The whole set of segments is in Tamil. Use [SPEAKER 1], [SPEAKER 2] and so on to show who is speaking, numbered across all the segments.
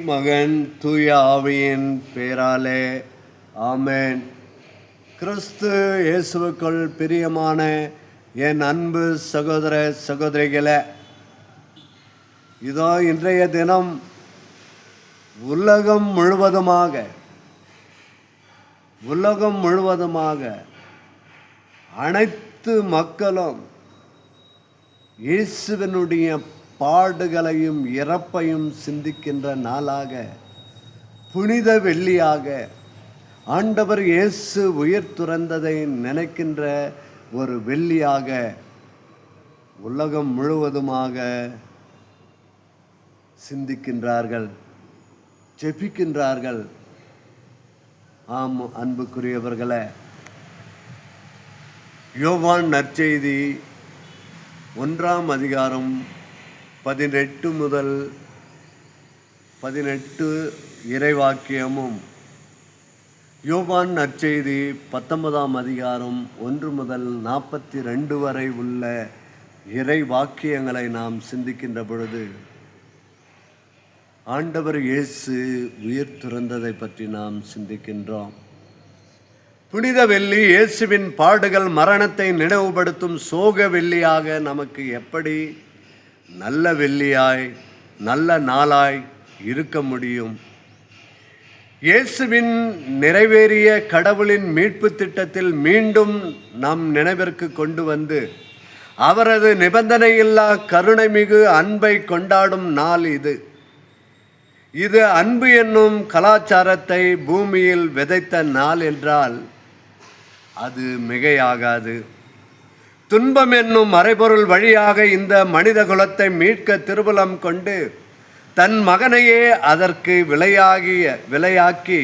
[SPEAKER 1] மகன் தூய ஆவியின் பேராலே ஆமென். கிறிஸ்து இயேசுவுக்குள் பிரியமான என் அன்பு சகோதர சகோதரிகளே, இதோ இன்றைய தினம் உலகம் முழுவதுமாக அனைத்து மக்களும் இயேசுவினுடைய பாடுகளையும் இறப்பையும் சிந்திக்கின்ற நாளாக, புனித வெள்ளியாக, ஆண்டவர் இயேசு உயிர் துறந்ததை நினைக்கின்ற ஒரு வெள்ளியாக உலகம் முழுவதுமாக சிந்திக்கின்றார்கள், ஜெபிக்கின்றார்கள். ஆம் அன்புக்குரியவர்களே, யோவான் நற்செய்தி 1ஆம் அதிகாரம் 18 முதல் 18 இறைவாக்கியமும், யோவான் நற்செய்தி 19ஆம் அதிகாரம் 1 முதல் 42 வரை உள்ள இறை வாக்கியங்களை நாம் சிந்திக்கின்ற பொழுது ஆண்டவர் இயேசு உயிர் துறந்ததை பற்றி நாம் சிந்திக்கின்றோம். புனித வெள்ளி இயேசுவின் பாடுகள் மரணத்தை நினைவுபடுத்தும் சோக வெள்ளியாக நமக்கு எப்படி நல்ல வெள்ளியாய், நல்ல நாளாய் இருக்க முடியும்? இயேசுவின் நிறைவேறிய கடவுளின் மீட்பு திட்டத்தில் மீண்டும் நம் நினைவிற்கு கொண்டு வந்து அவரது நிபந்தனையில்லா கருணை மிகு அன்பை கொண்டாடும் நாள் இது. இது அன்பு என்னும் கலாச்சாரத்தை பூமியில் விதைத்த நாள் என்றால் அது மிகையாகாது. துன்பம் என்னும் மறைபொருள் வழியாக இந்த மனித குலத்தை மீட்க திருவுளம் கொண்டு தன் மகனையே அதற்கு விலையாக்கி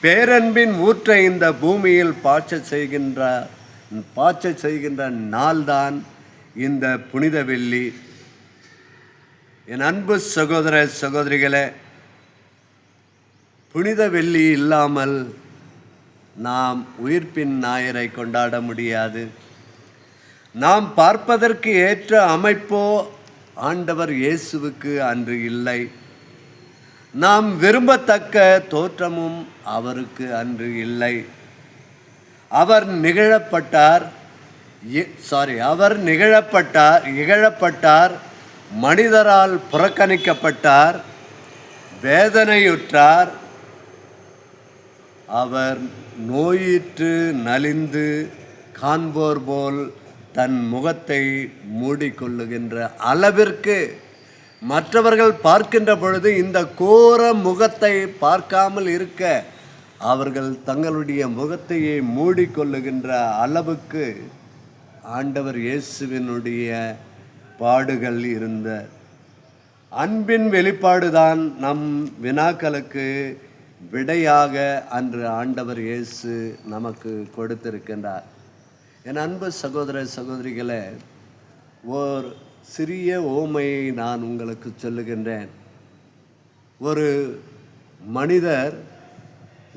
[SPEAKER 1] பேரன்பின் ஊற்றை இந்த பூமியில் பாய்ச்ச செய்கின்ற நாள்தான் இந்த புனித வெள்ளி. என் அன்பு சகோதர சகோதரிகளே, புனித வெள்ளி இல்லாமல் நாம் உயிர்ப்பின் ஞாயிறை கொண்டாட முடியாது. நாம் பார்ப்பதற்கு ஏற்ற அமைப்போ ஆண்டவர் இயேசுவுக்கு அன்று இல்லை. நாம் விரும்பத்தக்க தோற்றமும் அவருக்கு அன்று இல்லை. அவர் இகழப்பட்டார், மனிதரால் புறக்கணிக்கப்பட்டார், வேதனையுற்றார். அவர் நோயிற்று நலிந்து காண்போர் போல் தன் முகத்தை மூடிக்கொள்ளுகின்ற அளவிற்கு மற்றவர்கள் பார்க்கின்ற பொழுது இந்த கோர முகத்தை பார்க்காமல் இருக்க அவர்கள் தங்களுடைய முகத்தையே மூடிக்கொள்ளுகின்ற அளவுக்கு ஆண்டவர் இயேசுவினுடைய பாடுகள் இருந்த அன்பின் வெளிப்பாடுதான் நம் வினாக்களுக்கு விடையாக அன்று ஆண்டவர் இயேசு நமக்கு கொடுத்திருக்கின்றார். என் அன்பு சகோதர சகோதரிகளே, ஓர் சிறிய ஓமையை நான் உங்களுக்கு சொல்லுகின்றேன். ஒரு மனிதர்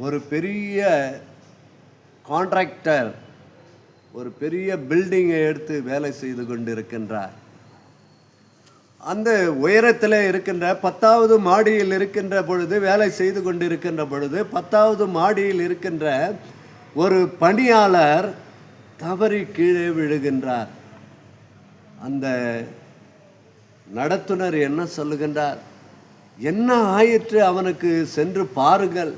[SPEAKER 1] ஒரு பெரிய கான்ட்ராக்டர் ஒரு பெரிய பில்டிங்கை எடுத்து வேலை செய்து கொண்டிருக்கின்றார். அந்த உயரத்தில் இருக்கின்ற 10வது மாடியில் இருக்கின்ற பொழுது, வேலை செய்து கொண்டிருக்கின்ற பொழுது 10வது மாடியில் இருக்கின்ற ஒரு பணியாளர் தவறி கீழே விழுகின்றார். அந்த நடத்துனர் என்ன சொல்லுகின்றார்? என்ன ஆயிற்று அவனுக்கு, சென்று பாருங்கள்.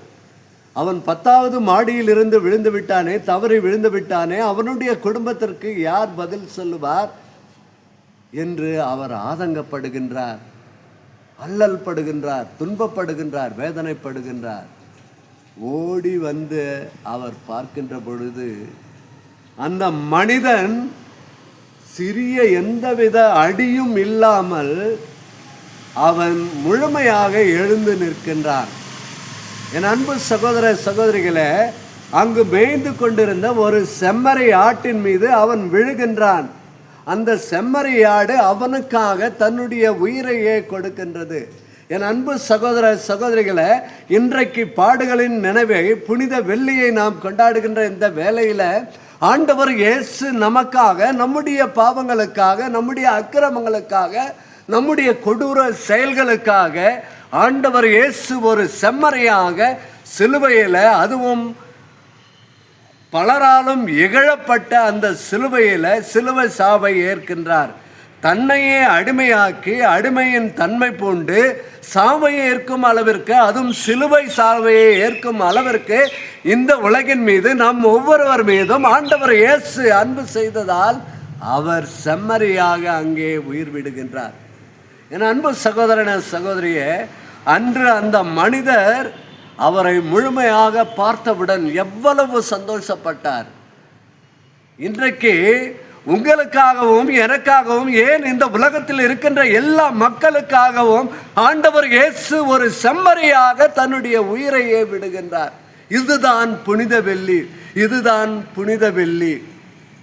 [SPEAKER 1] அவன் 10வது மாடியில் இருந்து விழுந்து விட்டானே, தவறி விழுந்து விட்டானே, அவனுடைய குடும்பத்திற்கு யார் பதில் சொல்லுவார் என்று அவர் ஆதங்கப்படுகின்றார், அல்லல் படுகின்றார், துன்பப்படுகின்றார், வேதனைப்படுகின்றார். ஓடி வந்து அவர் பார்க்கின்ற பொழுது அந்த மனிதன் சிறிய எந்தவித அடியும் இல்லாமல் அவன் முழுமையாக எழுந்து நிற்கின்றான். என் அன்பு சகோதர சகோதரிகளே, அங்கு மேய்ந்து கொண்டிருந்த ஒரு செம்மறி ஆட்டின் மீது அவன் விழுகின்றான். அந்த செம்மறி ஆடு அவனுக்காக தன்னுடைய உயிரையே கொடுக்கின்றது. என் அன்பு சகோதர சகோதரிகளை, இன்றைக்கு பாடுகளின் நினைவை, புனித வெள்ளியை நாம் கொண்டாடுகின்ற இந்த வேளையில் ஆண்டவர் இயேசு நமக்காக, நம்முடைய பாவங்களுக்காக, நம்முடைய அக்கிரமங்களுக்காக, நம்முடைய கொடூர செயல்களுக்காக ஆண்டவர் இயேசு ஒரு செம்மறியாக சிலுவையில், அதுவும் பலராலும் இகழப்பட்ட அந்த சிலுவை சாவை ஏற்கின்றார். தன்னையே அடிமையாக்கி அடிமையின் தன்மை பூண்டு சாவையை ஏற்கும் அளவிற்கு, அதுவும் சிலுவை சாவையை ஏற்கும் அளவிற்கு இந்த உலகின் மீது நம் ஒவ்வொருவர் மீதும் ஆண்டவர் இயேசு அன்பு செய்ததால் அவர் செம்மறியாக அங்கே உயிர் விடுகின்றார். என் அன்பு சகோதரன சகோதரியே, அன்று அந்த மனிதர் அவரை முழுமையாக பார்த்தவுடன் எவ்வளவு சந்தோஷப்பட்டார். இன்றைக்கு உங்களுக்காகவும் எனக்காகவும், ஏன் இந்த உலகத்தில் இருக்கின்ற எல்லா மக்களுக்காகவும் ஆண்டவர் இயேசு ஒரு செம்மறியாக தன்னுடைய உயிரையே விடுகின்றார். இதுதான் புனித வெள்ளி, இதுதான் புனித வெள்ளி.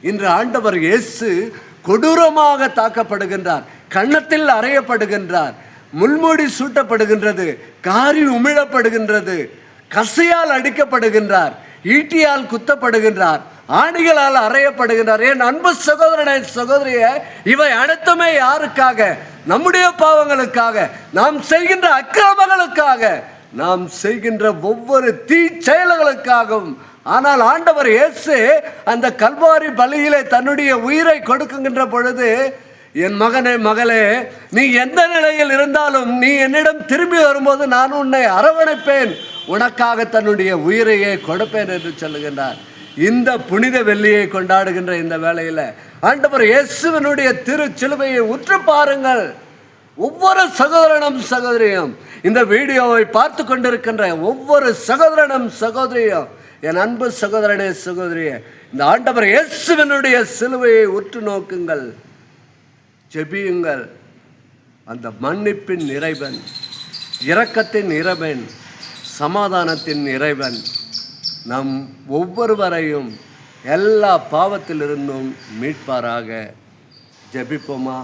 [SPEAKER 1] இன்று ஆண்டவர் இயேசு கொடூரமாக தாக்கப்படுகின்றார், கன்னத்தில் அறையப்படுகின்றார், முள்மூடி சூட்டப்படுகின்றது, காரி உமிழப்படுகின்றது, கசையால் அடிக்கப்படுகின்றார், ஈட்டியால் குத்தப்படுகின்றார், ஆணிகளால் அறையப்படுகின்றார். என் அன்பு சகோதரனை சகோதரிய, இவை அனைத்துமே யாருக்காக? நம்முடைய பாவங்களுக்காக, நாம் செய்கின்ற அக்கிரமங்களுக்காக, நாம் செய்கின்ற ஒவ்வொரு தீ செயல்களுக்காகவும். ஆனால் ஆண்டவர் இயேசு அந்த கல்வாரி பலியிலே தன்னுடைய உயிரை கொடுக்கின்ற பொழுது, என் மகனே மகளே, நீ எந்த நிலையில் இருந்தாலும் நீ என்னிடம் திரும்பி வரும்போது நான் உன்னை அரவணைப்பேன், உனக்காக தன்னுடைய உயிரையே கொடுப்பேன் என்று சொல்லுகின்றார். இந்த புனித வெள்ளியை கொண்டாடுகின்ற இந்த வேளையில் ஆண்டவர் இயேசுவினுடைய திருச்சிலுவையை உற்று பாருங்கள். ஒவ்வொரு சகோதரனும் சகோதரியும், இந்த வீடியோவை பார்த்து கொண்டிருக்கின்ற ஒவ்வொரு சகோதரனும் சகோதரியும், என் அன்பு சகோதரனே சகோதரியே, இந்த ஆண்டவர் இயேசுவினுடைய சிலுவையை உற்று நோக்குங்கள், ஜெபியுங்கள். அந்த மன்னிப்பின் இறைவன், இரக்கத்தின் இறைவன், சமாதானத்தின் இறைவன் நம் ஒவ்வொருவரையும் எல்லா பாவத்திலிருந்தும் மீட்பாராக. ஜெபிப்போமா?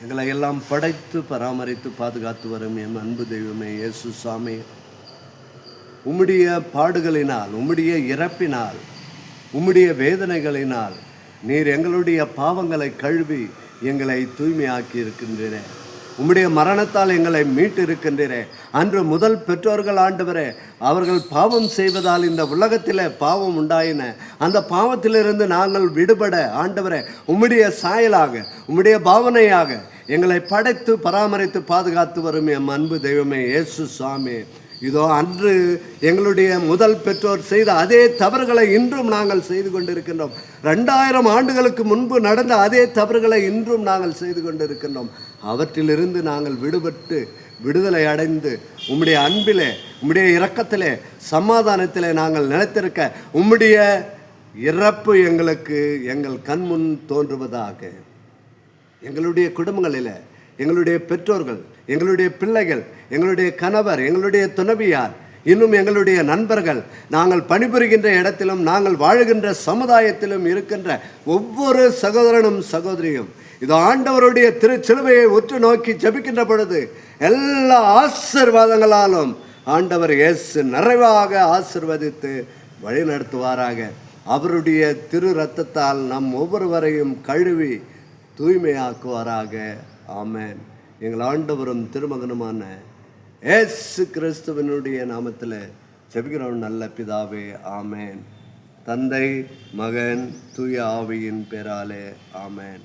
[SPEAKER 1] எங்களை எல்லாம் படைத்து பராமரித்து பாதுகாத்து வரும் என் அன்பு தெய்வமே இயேசு சாமி, உம்முடைய பாடுகளினால், உம்முடைய இறப்பினால், உம்முடைய வேதனைகளினால் நீர் எங்களுடைய பாவங்களை கழுவி எங்களை தூய்மையாக்கி இருக்கின்றீரே. உம்முடைய மரணத்தால் எங்களை மீட்டு இருக்கின்றீரே. அன்று முதல் பெற்றோர்கள் ஆண்டவரே, அவர்கள் பாவம் செய்வதால் இந்த உலகத்தில் பாவம் உண்டாயின. அந்த பாவத்திலிருந்து நாங்கள் விடுபட ஆண்டவரே, உம்முடைய சாயலாக, உம்முடைய பாவனையாக எங்களை படைத்து பராமரித்து பாதுகாத்து வரும் எம் அன்பு தெய்வமே இயேசு சுவாமி, இதோ அன்று எங்களுடைய முதல் பெற்றோர் செய்த அதே தவறுகளை இன்றும் நாங்கள் செய்து கொண்டிருக்கின்றோம். 2000 ஆண்டுகளுக்கு முன்பு நடந்த அதே தவறுகளை இன்றும் நாங்கள் செய்து கொண்டிருக்கின்றோம். அவற்றிலிருந்து நாங்கள் விடுபட்டு விடுதலை அடைந்து உம்முடைய அன்பிலே, உம்முடைய இரக்கத்திலே, சமாதானத்திலே நாங்கள் நிலைத்திருக்க உம்முடைய இறப்பு எங்களுக்கு எங்கள் கண்முன் தோன்றுவதாக. எங்களுடைய குடும்பங்களில் எங்களுடைய பெற்றோர்கள், எங்களுடைய பிள்ளைகள், எங்களுடைய கணவர், எங்களுடைய துணைவியார், இன்னும் எங்களுடைய நண்பர்கள், நாங்கள் பணிபுரிகின்ற இடத்திலும் நாங்கள் வாழுகின்ற சமுதாயத்திலும் இருக்கின்ற ஒவ்வொரு சகோதரனும் சகோதரியும் இது ஆண்டவருடைய திருச்சிலுவையை உற்று நோக்கி ஜெபிக்கின்ற பொழுது எல்லா ஆசீர்வாதங்களாலும் ஆண்டவர் இயேசு நிறைவாக ஆசீர்வதித்து வழிநடத்துவாராக. அவருடைய திரு இரத்தத்தால் நம் ஒவ்வொருவரையும் கழுவி தூய்மையாக்குவாராக. ஆமென். எங்கள் ஆண்டவரும் திருமகனுமான இயேசு கிறிஸ்துவினுடைய நாமத்தில் ஜெபிக்கிறோம் நல்ல பிதாவே. ஆமென். தந்தை, மகன், தூய ஆவியின் பேராலே. ஆமென்.